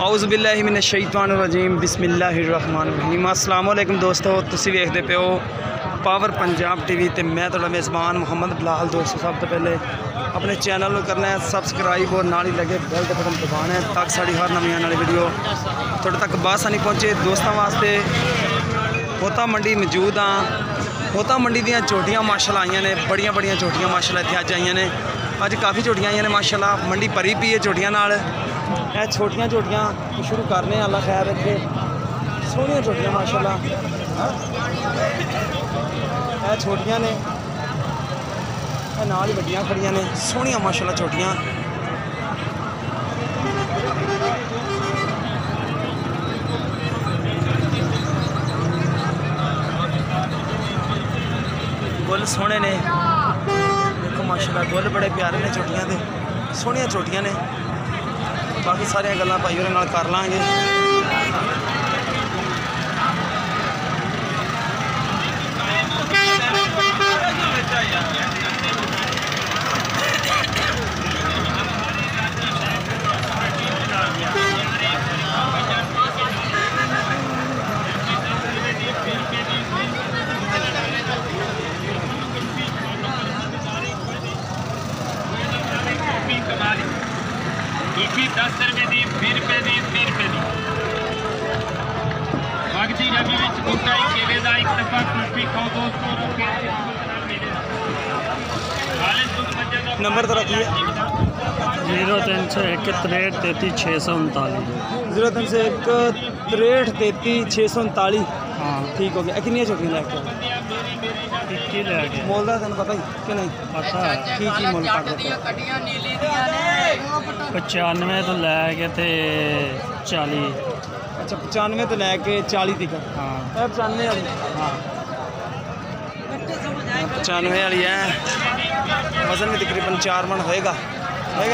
औज़ुबिल्लाहि मिनश्शैतानिर्रजीम बिस्मिल्लाहिर्रहमानिर्रहीम। अस्सलाम वालेकुम दोस्तों, तुसीं वेखदे पे हो पावर पंजाब टीवी ते मैं तुहाडा मेज़बान मोहम्मद बिलाल। दोस्तों सब तो पहले अपने चैनल को करना है सब्सक्राइब और नाल ही लगे बेल के बटन दबाना है ताकि साड़ी हर नवी आने वाली वीडियो तुहाडे तक बासानी पहुँचे। दोस्तों वास्ते होता मंडी मौजूद हाँ। होता मंडी दियां झोटियां माशाल्लाह आईयां ने, बड़ियां बड़ियां झोटियां माशाल्लाह इत्थे अज आईयां ने। अज काफ़ी झोटियां आईयां ने माशाल्लाह, मंडी भरी पई है झोटियां नाल। ए छोटियां झोटियां शुरू करने अल्लाह खैर रखे, सोहनियां झोटियां माशाल्लाह। ए छोटियां ने नाल ही वड्डियां खड़ियां ने, सोहनियां माशाल्लाह झोटियां। गुल सोहने ने, देखो माशाल्लाह गुल बड़े प्यारे ने झोटियां दे, सोहनियां झोटियां ने। बाकी सारिया गल्लां भाई होरे नाल कर लांगे। कुल्फी 10 रुपए की, 20 रुपए की, 30 रुपए की। भगती रवि विच बूटा ही केले का एक दफा कुल्फी खाओ दोस्तों। नंबर तो रखिए 0301 63 33 639। 0301 63 33 639। हाँ ठीक हो गया। कितनी छोटियां लैके इक्की ले गए। मोल का तेन पता ही कि नहीं? पता है की मोल कर देते? 95 तो लैके ते 40। अच्छा 95 तो लैके 40 तक। हाँ 95 वाली। हाँ 95 वाली है। वजन भी तकरीबन 4 मन होएगा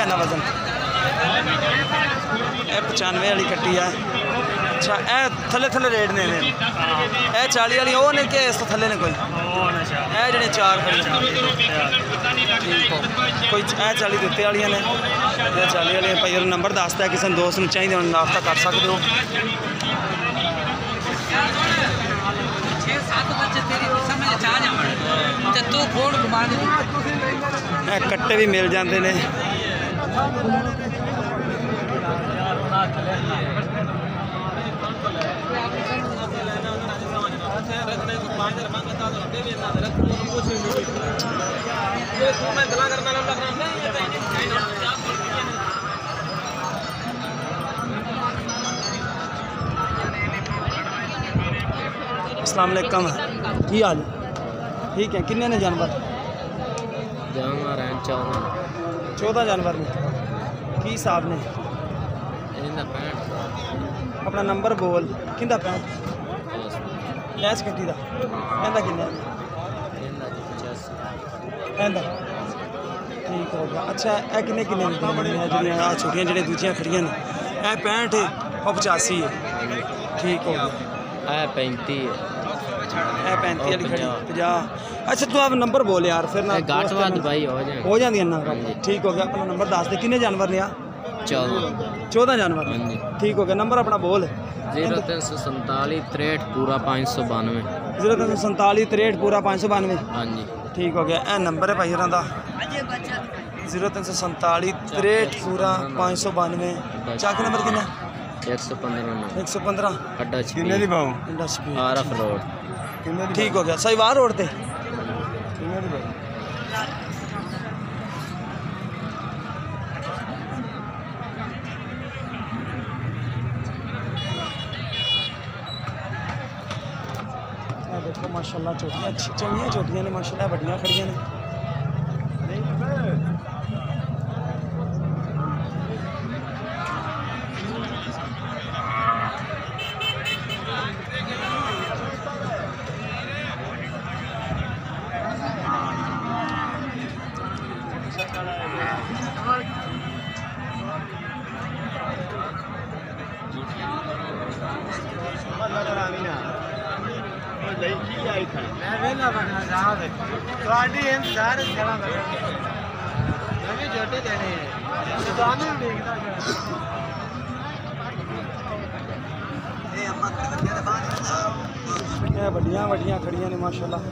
ना वजन। 95 वाली कट्टी है। अच्छा ए थले थले रेट ने ए 40 वाली वो ने कि इस तो थले ने कोई ए जड़े 4 खड़ी ठीक हो कोई ए 40 उत्ते वाली ने 40 वाली भाई और नंबर दसता है किसी दोस्त में चाहिए नाश्ता कर सकते हो। कट्टे भी मिल जाते हैं। अस्सलाम वालेकुम, की हाल? ठीक है। किन्ने ने जानवर? जानवर हैं 14 जानवर ने। की हिसाब ने? अपना नंबर बोल। किंदा 65 लैस कट्टी दा कहता किन्ने कहता ठीक हो गया। अच्छा ए किन्ने किन्ने जड़ियाँ छोटियां जड़ियाँ दूजियां खड़ियां ने ए 65 और 85 है। ठीक हो गया। 35 ए 35 वाली खड़ी 50। अच्छा तू आप नंबर बोल यार फिर ना घट वध भाई हो जाती ना। ठीक हो गया। अपना नंबर दस दे। किन्ने जानवर ने? 14 जानवर। ठीक हो गया। नंबर अपना बोल। 0347 63 पूरा 592। 0347 63 पूरा 592। हाँ जी ठीक हो गया। ए नंबर है भाई होरां दा 0347 63 पूरा 592। चाक नंबर किन्ना? 115 अड्डा किन्ने दी भाऊ आरफ रोड। ठीक हो गया। सहीवाल रोड ते देखो माशाल्लाह छोटियां चंगियां छोटियां ने माशाल्लाह, बड़ियां खड़ियां ने। है वड्डियां वड्डियां खड़ियां ने माशाल्लाह।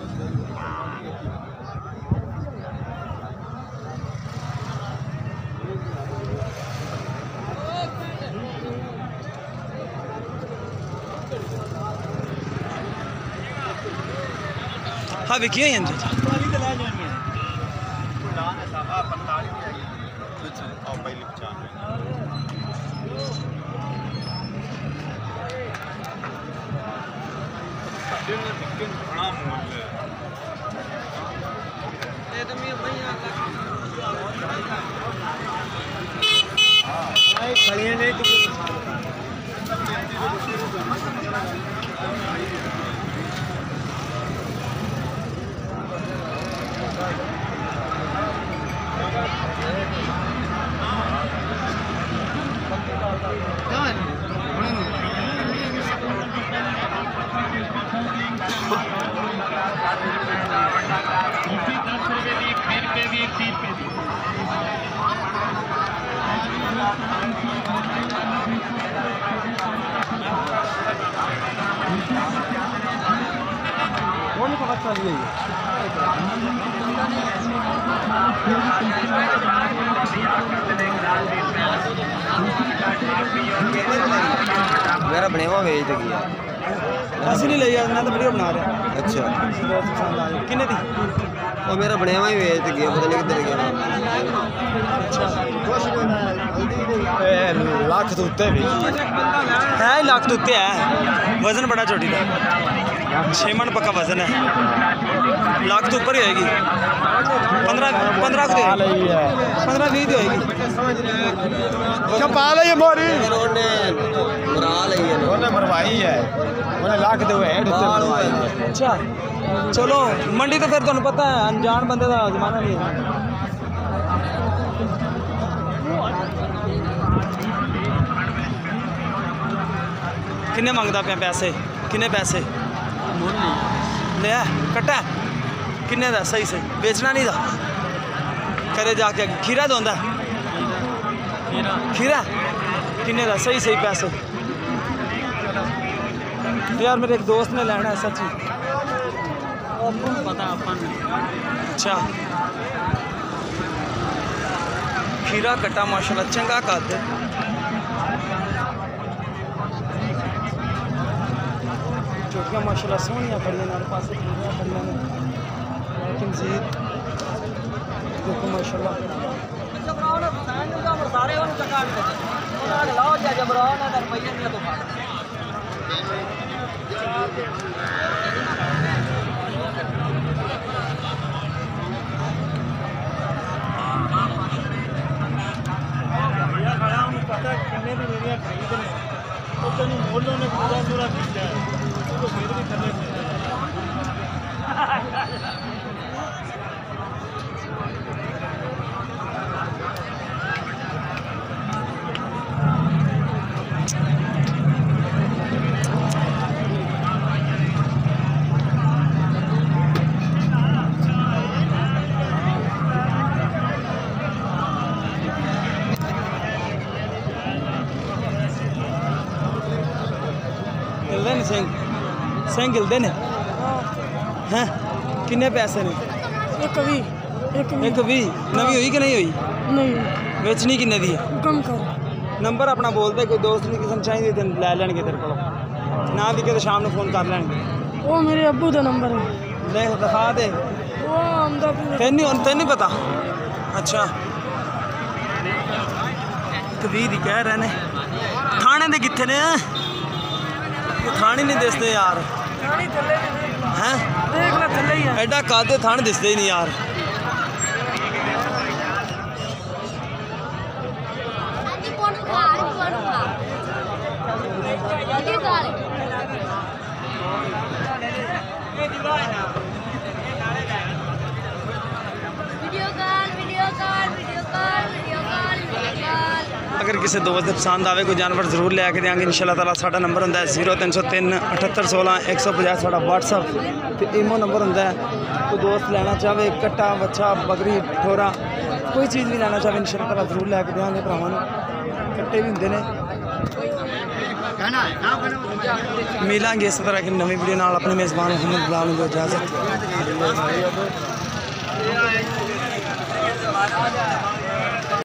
हाँ विकी हैं जी मेरा बने हुआ वेच तो गया असं नहीं ले यार मैं तो वीडियो बना रहा। अच्छा दोस्त पसंद आए किन्ने दी वो मेरा बने हुआ ही वेच तो गया पता नहीं किधर गया लाख तो उत्ते भी है लाख तो उत्ते है वजन बड़ा छोटी का 6 मन पक्का वजन है लाख तो ऊपर ही होएगी 15 की 15-20 की होएगी क्या पाल है ये मोरी उन्होंने मरा ली है उन्हें मरवाई है उन्हें लाख दे हुए अच्छा चलो मंडी तो फिर तुहानू पता है अनजान बंदे का जमाना नहीं है। किन्ने मंगदा पे पैसे किन्ने पैसे ले कट्टा किन्ने दा सही सही बेचना नहीं दा करे जाके खीरा दोंदा खीरा किन्ने दा सही सही पैसे यार मेरे एक दोस्त ने लेना है सच्ची पता अपन अच्छा खीरा कट्टा माशाल्लाह चंगा कद चोटियां माशाल्लाह सोहनियां खड़ियां नाल पासे पूरियां खड़ियां ने लेकिन जीत देखो माशाल्लाह सिंह गिलते ने हैं किन्ने पैसे ने एक भी नवी हुई कि नहीं हुई नहीं बेचनी किन्ने दी है कम करो नंबर अपना बोलते कोई दोस्त नहीं किसी चाहिए तो लै लैणगे तेरे को ना दिखे तो शाम को फोन कर लैणगे वो मेरे अब्बू का नंबर है देख दिखा दे वो आमदा तेन नहीं पता अच्छा कभी दी कह रहे ने थाने दे किथे ने थाने नहीं दिसते यार हैं देख ले थल्ले ही है एडा कादे थाने दिसते ही नहीं यार अगर किसी दोस्त पसंद आवे कोई जानवर जरूर लैके देंगे इंशाल्लाह ताला। साडा नंबर होंदा है 0303 7816 150 साडा व्हाट्सअप ते ईमो नंबर होंदा है। कोई दोस्त लेना चाहे कट्टा बच्चा बकरी ठोरा कोई चीज़ भी लेना चाहे इंशाल्लाह ताला जरूर लैके देंगे भरावां नूं। कट्टे भी होंदे ने मिलेंगे इस तरह की नवी वीडियो नाल अपने मेज़बान मोहम्मद बिलाल को इजाज़त।